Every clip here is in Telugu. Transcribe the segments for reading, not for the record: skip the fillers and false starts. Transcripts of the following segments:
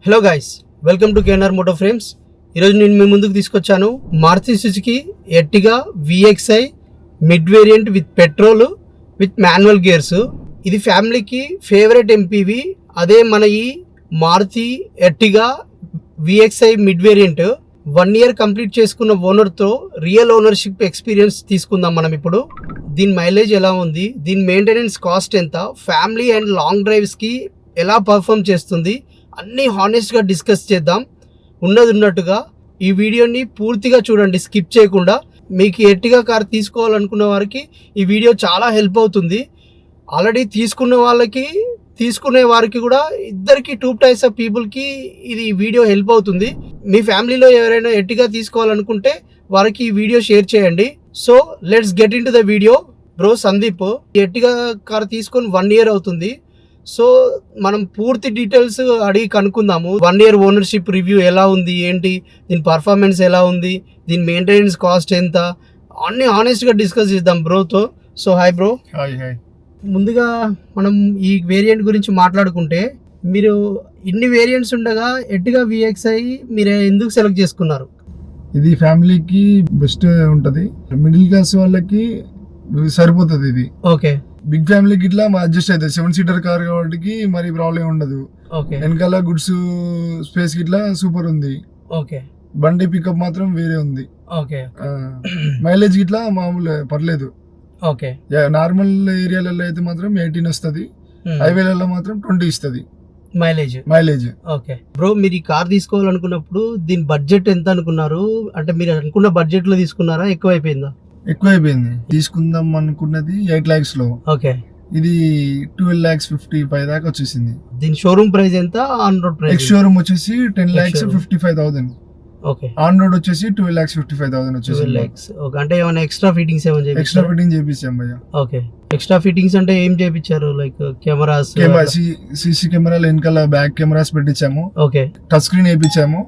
Hello guys, welcome to KNR Moto Frames. ఈరోజు నేను మీ ముందుకు తీసుకొచ్చాను Maruti Suzuki Ertiga VXi mid variant with petrol with manual gears. ఇది ఫ్యామిలీకి ఫేవరెట్ MPV. అదే మన ఈ Maruti Ertiga VXi mid variant 1 year complete చేసుకున్న ఓనర్తో రియల్ ఓనర్షిప్ ఎక్స్పీరియన్స్ తీసుకుందాం మనం ఇప్పుడు. దీని మైలేజ్ ఎలా ఉంది, దీని మెయింటెనెన్స్ కాస్ట్ ఎంత, ఫ్యామిలీ అండ్ లాంగ్ డ్రైవ్స్కి ఎలా పర్ఫామ్ చేస్తుంది, అన్నీ హానెస్ట్గా డిస్కస్ చేద్దాం. ఉన్నట్టుగా ఈ వీడియోని పూర్తిగా చూడండి, స్కిప్ చేయకుండా. మీకు ఎర్టిగా కార్ తీసుకోవాలనుకున్న వారికి ఈ వీడియో చాలా హెల్ప్ అవుతుంది. ఆల్రెడీ తీసుకునే వారికి కూడా, ఇద్దరికి 2 types ఆఫ్ పీపుల్కి ఇది వీడియో హెల్ప్ అవుతుంది. మీ ఫ్యామిలీలో ఎవరైనా ఎర్టిగా తీసుకోవాలనుకుంటే వారికి ఈ వీడియో షేర్ చేయండి. So let's get in to the video. Bro Sandeep Ertiga car తీసుకొని 1 year అవుతుంది. సో మనం పూర్తి డీటెయిల్స్ అడిగి కనుక్కుందాము. 1 year ఓనర్షిప్ రివ్యూ ఎలా ఉంది, ఏంటి, దీని పర్ఫార్మెన్స్ ఎలా ఉంది, దీని మెయింటెనెన్స్ కాస్ట్ ఎంత, అన్నీ హానెస్ట్గా డిస్కస్ చేద్దాం బ్రోతో. So hi bro. హాయ్. ముందుగా మనం ఈ వేరియంట్ గురించి మాట్లాడుకుంటే, మీరు ఇన్ని వేరియంట్స్ ఉండగా ఎర్టిగా VXi మీరు ఎందుకు సెలెక్ట్ చేసుకున్నారు? ఇది ఫ్యామిలీకి బెస్ట్ ఉంటది, మిడిల్ క్లాస్ వాళ్ళకి సరిపోతుంది ఇది. ఓకే. బిగ్ ఫ్యామిలీకి ఇట్లా అడ్జస్ట్ అవుతుంది. 7-seater కార్ కాబట్టి మరి ప్రాబ్లం ఉండదు. ఓకే. వెనకాల గుడ్స్ స్పేస్ ఇట్లా సూపర్ ఉంది. ఓకే. బండి పికప్ మాత్రం వేరే ఉంది. ఓకే. మైలేజ్ ఇట్లా మామూలు పర్లేదు. ఓకే. నార్మల్ ఏరియాలలో అయితే మాత్రం 18 వస్తుంది, హైవేలలో మాత్రం 20 ఇస్తుంది మైలేజ్. ఓకే బ్రో, మీరు ఈ కార్ తీసుకోవాలనుకున్నప్పుడు దీని బడ్జెట్ ఎంత అనుకున్నారు? అంటే మీరు అనుకున్న బడ్జెట్ లో తీసుకున్నారా, ఎక్కువైపోయిందా? ఎక్కువైపోయింది. తీసుకుందాం అనుకున్నది 8 lakhs లో. ఓకే. ఇది 12,55,000 దాకా వచ్చేసింది. దీని షోరూమ్ ప్రైస్ ఎంత, on road price? Ex showroom వచ్చేసి 10,55,000. ఓకే. ఆన్ రోడ్ వచ్చేసి 12,55,000 వచ్చేసింది. ఓకే. అంటే ఏమైనా ఎక్స్ట్రా ఫిట్టింగ్స్ ఎక్స్ట్రా ఫిట్టింగ్ చేపించాం భయ్య. ఓకే. ఎక్స్ట్రా ఫిట్టింగ్స్ అంటే ఏం చేపించారు? లైక్ కెమెరాస్, CC కెమెరాలు వెనకాల బ్యాక్ కెమెరాస్ పెట్టించాము. ఓకే. టచ్ స్క్రీన్ వేయించాము.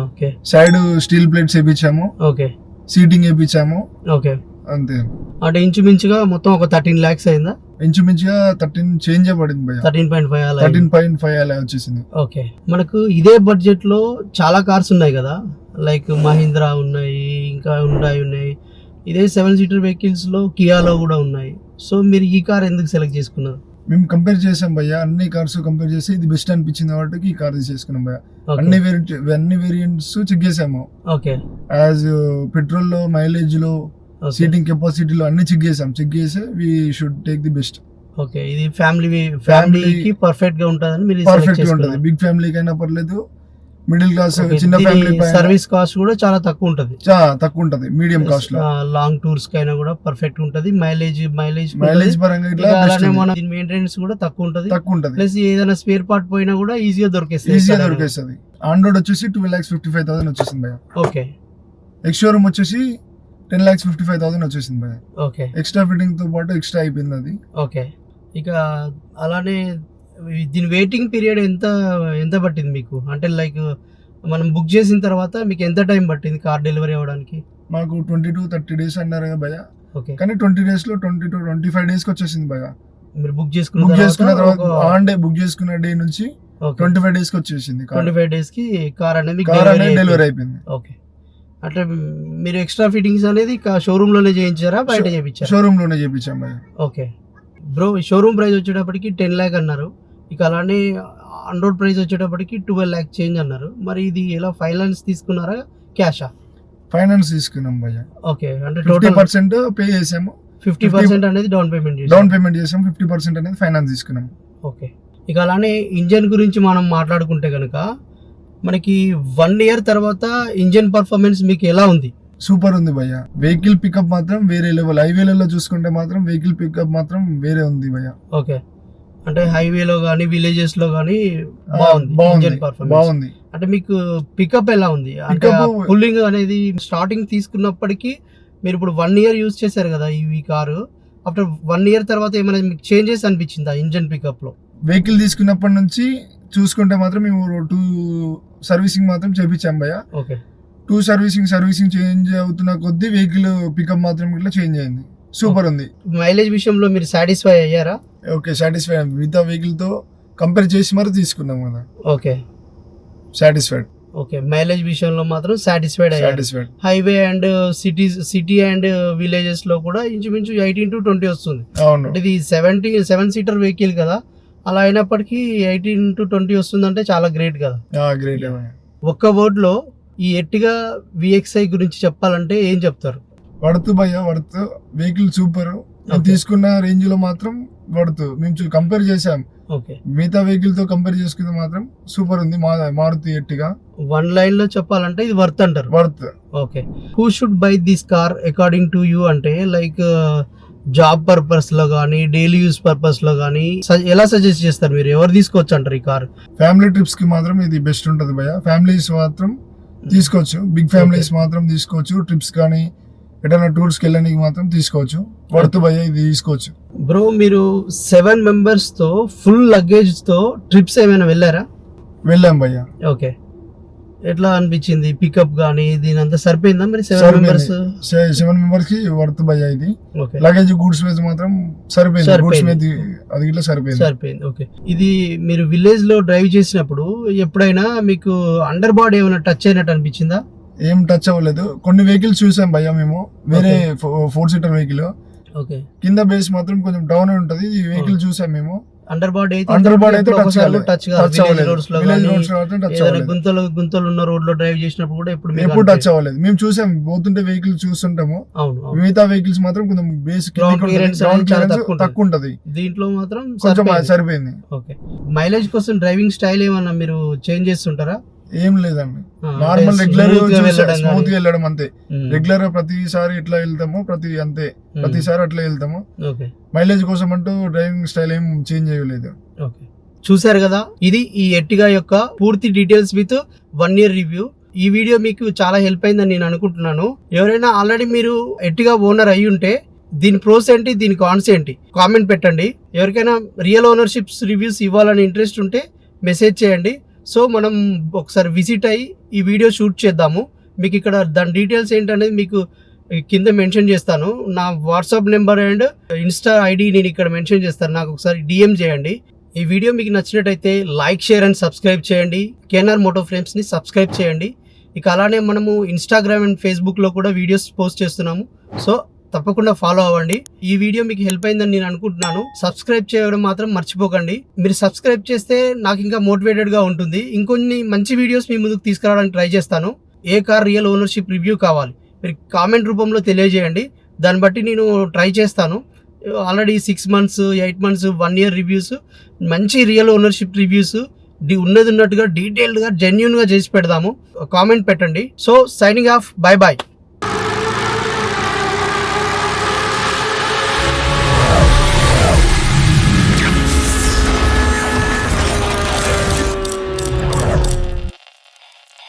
ఓకే. సైడ్ స్టీల్ ప్లేట్స్ వేయించాము. ఓకే. సీటింగ్ వేయించాము. ఓకే. అంతే. అంటే ఇంచుమించుగా మొత్తం ఒక 13 lakhs అయిందా? ఇంచుమించుగా 13 చేంజ్ పడింది భయ్య. 13.5 అలా వచ్చేసింది. ఓకే. మనకు ఇదే బడ్జెట్ లో చాలా కార్స్ ఉన్నాయి కదా, లైక్ మహీంద్రా ఉన్నాయి, ఇంకా ఉన్నాయి. ఇదే 7-seater వెహికల్స్ లో కియాలో కూడా ఉన్నాయి. సో మీరు ఈ కార్ ఎందుకు సెలెక్ట్ చేసుకున్నారు? మేము కంపేర్ చేసాం భయ్య, అన్ని కార్స్ కంపేర్ చేసి ఇది బెస్ట్ అనిపించింది కాబట్టి ఈ కార్ తీసుకున్నాం భయ్య. అన్ని వేరియంట్స్ చెక్ చేసాము. ఓకే. యాజ్ పెట్రోల్ లో, మైలేజ్ లో, సీటింగ్ కెపాసిటీలో అన్ని చెక్ చేసి we should take the best. Okay. ఇది ఫ్యామిలీకి పర్ఫెక్ట్ గా ఉంటుందని మీరు పర్ఫెక్ట్ గా ఉంటుంది. బిగ్ ఫ్యామిలీకి అయినా పర్లేదు, మిడిల్ క్లాస్ చిన్న ఫ్యామిలీ. సర్వీస్ కాస్ట్ కూడా చాలా తక్కువ ఉంటది, మీడియం కాస్ట్ లో. లాంగ్ టూర్స్ కైనా కూడా పర్ఫెక్ట్ ఉంటది. మైలేజ్ పరంగా ఇట్లా మెయింటెనెన్స్ కూడా తక్కువ ఉంటది. ప్లస్ ఏదైనా స్పేర్ పార్ట్ పోయినా కూడా ఈజీగా దొరికేస్తుంది. ఆన్ రోడ్ వచ్చేసి 12,55,000 వచ్చేసింది భయ్య. ఓకే. ఎక్స్ షోరూమ్ వచ్చేసి 10,55,000 వచ్చేసింది భయ్య. ఓకే. ఎక్స్ట్రా ఫిట్టింగ్ తో పాటు ఎక్స్ట్రా అయిపోయింది అది. ఓకే. ఇక అలానే దీని వెయిటింగ్ పీరియడ్ ఎంత పట్టింది మీకు? అంటే లైక్ మనం బుక్ చేసిన తర్వాత మీకు ఎంత టైం పట్టింది కార్ డెలివరీ అవ్వడానికి? మాకు 20-30 days అన్నారు కదా భయ్య. ఓకే. కానీ 20 days లో 20-25 days కి వచ్చేసింది భయ్య. మీరు బుక్ చేసుకున్న తర్వాత ఆన్ డే బుక్ చేసుకున్న డే నుంచి 25 days కి వచ్చేసింది. 25 days కి కార్ అనేది డెలివరీ అయిపోయింది. ఓకే. అంటే మీరు ఎక్స్ట్రా ఫిట్టింగ్స్ అనేది షోరూమ్ లోనే చేయించారా, బయట చేయించారా? షోరూమ్ లోనే చేయించాం భయ్య. ఓకే బ్రో, షోరూమ్ ప్రైస్ వచ్చేటప్పటికి 10 lakh అన్నారు. ఇక అలానే ఆన్ రోడ్ ప్రైస్ వచ్చేటప్పటికి 12 lakh చేంజ్ అన్నారు. మరి ఇది ఎలా, ఫైనాన్స్ తీసుకున్నారా, క్యాషా? ఫైనాన్స్ తీసుకున్నాం భయ్య. ఓకే. అంటే టోటల్ 50% పే చేసాము. 50% అనేది డౌన్ పేమెంట్ చేసాం. 50% అనేది ఫైనాన్స్ తీసుకున్నాం. ఓకే. ఇక అలానే ఇంజన్ గురించి మనం మాట్లాడుకుంటే కనుక, మనకి 1 year తర్వాత ఇంజన్ పర్ఫార్మెన్స్ మీకు ఎలా ఉంది? సూపర్ ఉంది భయ్య. వెహికల్ పికప్ మాత్రం వేరే లెవెల్. హైవేలలో చూసుకుంటే మాత్రం వెహికల్ పికప్ మాత్రం వేరే ఉంది భయ్య. ఓకే. అంటే హైవేలో కానీ విలేజెస్ లో కానీ బాగుంది. అంటే మీకు పికప్ ఎలా ఉంది? అంటే పుల్లింగ్ అనేది స్టార్టింగ్ తీసుకున్నప్పటికీ మీరు ఇప్పుడు 1 year యూజ్ చేశారు కదా ఈ కారు. ఆఫ్టర్ 1 year తర్వాత ఏమైనా మీకు చేంజెస్ అనిపించిందా ఇంజన్ పికప్ లో? వెహికల్ తీసుకున్నప్పటి నుంచి చూసుకుంటే మాత్రం మేము 2 సర్వీసింగ్ మాత్రం చేపించాం భయ్య. ఓకే. 2 సర్వీసింగ్ చేంజ్ అవుతున్న కొద్దీ వెహికల్ పికప్ మాత్రం ఇట్లా చేంజ్ అయింది. సూపర్ ఉంది. మైలేజ్ విషయంలో మీరు సాటిస్ఫై అయ్యారా? Okay, satisfy. మిగతా వెహికల్ తో కంపేర్ చేసి మరి తీసుకున్నాం కదా. ఓకే. సాటిస్ఫైడ్ ఓకే, మైలేజ్ విషయంలో మాత్రం సాటిస్ఫైడ్ అయ్యారు. Satisfied. Highway and city and villages లో కూడా ఇంచుమించు 18 to 20 వస్తుంది. అవును. అంటే ఇది 7 సీటర్ వెహికల్ కదా, అలా అయినప్పటికీ 18 to 20 వస్తుందంటే చాలా గ్రేట్ కదా. గ్రేట్. ఒక్క వర్డ్ లో ఈ ఎర్టిగా VXi గురించి చెప్పాలంటే ఏం చెప్తారు? వర్త్ భయ్య, వర్త్. Vehicle super. తీసుకున్న రేంజ్ లో మాత్రం వర్త్. మేము కంపేర్ చేసాం, ఓకే, మిగతా వెహికల్ తో కంపేర్ చేసుకుంటే మాత్రం సూపర్ ఉంది మారుతి ఎర్టిగా. వన్ లైన్ లో చెప్పాలంటే ఇది వర్త్ అంటారు. Worth. Okay, who should buy this car according to you అంటే లైక్ జాబ్ పర్పస్ లో కానీ డైలీ యూస్ పర్పస్ లో కానీ ఎలా సజెస్ట్ చేస్తారు మీరు? ఎవరు తీసుకోవచ్చు అంటారు ఈ కార్? ఫ్యామిలీ ట్రిప్స్ కి మాత్రం ఇది బెస్ట్ ఉంటది భయ్య. ఫ్యామిలీస్ మాత్రం తీసుకోవచ్చు, బిగ్ ఫ్యామిలీస్ మాత్రం తీసుకోవచ్చు. ట్రిప్స్ కానీ ఎటైనా టూర్స్ కి వెళ్ళడానికి మాత్రం తీసుకోవచ్చు. వర్త్ భయ్య, ఇది తీసుకోవచ్చు. బ్రో, మీరు 7 members తో ఫుల్ లగేజ్ తో ట్రిప్స్ ఏమైనా వెళ్ళారా? వెళ్ళాం భయ్య. ఓకే, ఎట్లా అనిపించింది? పికప్ గానీ దీని అంతా సరిపోయిందా మరి? 7 members 7 members కి వర్త్ భయ్య ఇది. ఓకే, లగేజ్ గూడ్స్ మీద మాత్రం సరిపోయింది. గూడ్స్ మీద అది ఇట్లా సరిపోయింది. ఓకే, ఇది మీరు విలేజ్ లో డ్రైవ్ చేసినప్పుడు ఎప్పుడైనా మీకు అండర్ బాడీ ఏమైనా టచ్ అయినట్టు అనిపించిందా? ఏం టచ్ అవ్వలేదు. కొన్ని వెహికల్స్ చూసాం భయ్య మేము, వేరే 4 seater వెహికల్. ఓకే, కింద బేస్ మాత్రం కొంచెం డౌన్ ఉంటది. ఈ వెహికల్ చూసాం మేము. అండర్ బాడీ అయితే టచ్ అవ్వలేదు. గుంతలు ఉన్న రోడ్ లో డ్రైవ్ చేసినప్పుడు కూడా ఎప్పుడు టచ్ అవ్వలేదు. మేము చూసాం, పోతుంటే వెహికల్ చూస్తుంటాము. మిగతా వెహికల్స్ మాత్రం కొంచెం బేస్ తక్కువ ఉంటది. దీంట్లో మాత్రం కొంచెం సరిపోయింది. ఓకే, మైలేజ్ కోసం డ్రైవింగ్ స్టైల్ ఏమన్నా మీరు చేంజ్ చేస్తుంటారా? ఏం లేదండి, నార్మల్ రెగ్యులర్ స్మూత్ గా వెళ్ళడం అంతే. రెగ్యులర్ ప్రతిసారి ఎట్లా వెళ్తామో ప్రతిసారి అట్లా వెళ్తాము. మైలేజ్ కోసం అంటూ డ్రైవింగ్ స్టైల్ ఏం చేంజ్ చేయలేదు. చూసారు కదా, ఇది ఈ ఎర్టిగా యొక్క పూర్తి డీటెయిల్స్ విత్ 1 year రివ్యూ. ఈ వీడియో మీకు చాలా హెల్ప్ అయిందని నేను అనుకుంటున్నాను. ఎవరైనా ఆల్రెడీ మీరు ఎర్టిగా ఓనర్ అయ్యి ఉంటే దీని ప్రోస్ ఏంటి, దీని కాన్స్ ఏంటి కామెంట్ పెట్టండి. ఎవరికైనా రియల్ ఓనర్షిప్స్ రివ్యూస్ ఇవ్వాలని ఇంట్రెస్ట్ ఉంటే మెసేజ్ చేయండి. సో మనం ఒకసారి విజిట్ అయ్యి ఈ వీడియో షూట్ చేద్దాము. మీకు ఇక్కడ దాని డీటెయిల్స్ ఏంటనేది మీకు కింద మెన్షన్ చేస్తాను. నా WhatsApp number and Insta ID నేను ఇక్కడ మెన్షన్ చేస్తాను. నాకు ఒకసారి DM చేయండి. ఈ వీడియో మీకు నచ్చినట్టయితే లైక్, షేర్ అండ్ సబ్స్క్రైబ్ చేయండి. KNR మోటో ఫ్రేమ్స్ని సబ్స్క్రైబ్ చేయండి. ఇక అలానే మనము ఇన్స్టాగ్రామ్ అండ్ ఫేస్బుక్లో కూడా వీడియోస్ పోస్ట్ చేస్తున్నాము. సో తప్పకుండా ఫాలో అవ్వండి. ఈ వీడియో మీకు హెల్ప్ అయిందని నేను అనుకుంటున్నాను. సబ్స్క్రైబ్ చేయడం మాత్రం మర్చిపోకండి. మీరు సబ్స్క్రైబ్ చేస్తే నాకు ఇంకా మోటివేటెడ్ గా ఉంటుంది. ఇంకొన్ని మంచి వీడియోస్ మీ ముందుకు తీసుకురావడానికి ట్రై చేస్తాను. ఏ కార్ రియల్ ఓనర్షిప్ రివ్యూ కావాలి మీరు కామెంట్ రూపంలో తెలియజేయండి. దాన్ని బట్టి నేను ట్రై చేస్తాను. Already 6 months, 8 months, 1 year reviews, మంచి రియల్ ఓనర్షిప్ రివ్యూస్ ఉన్నట్టుగా డీటెయిల్డ్గా జెన్యూన్గా చేసి పెడదాము. కామెంట్ పెట్టండి. So signing off, bye bye.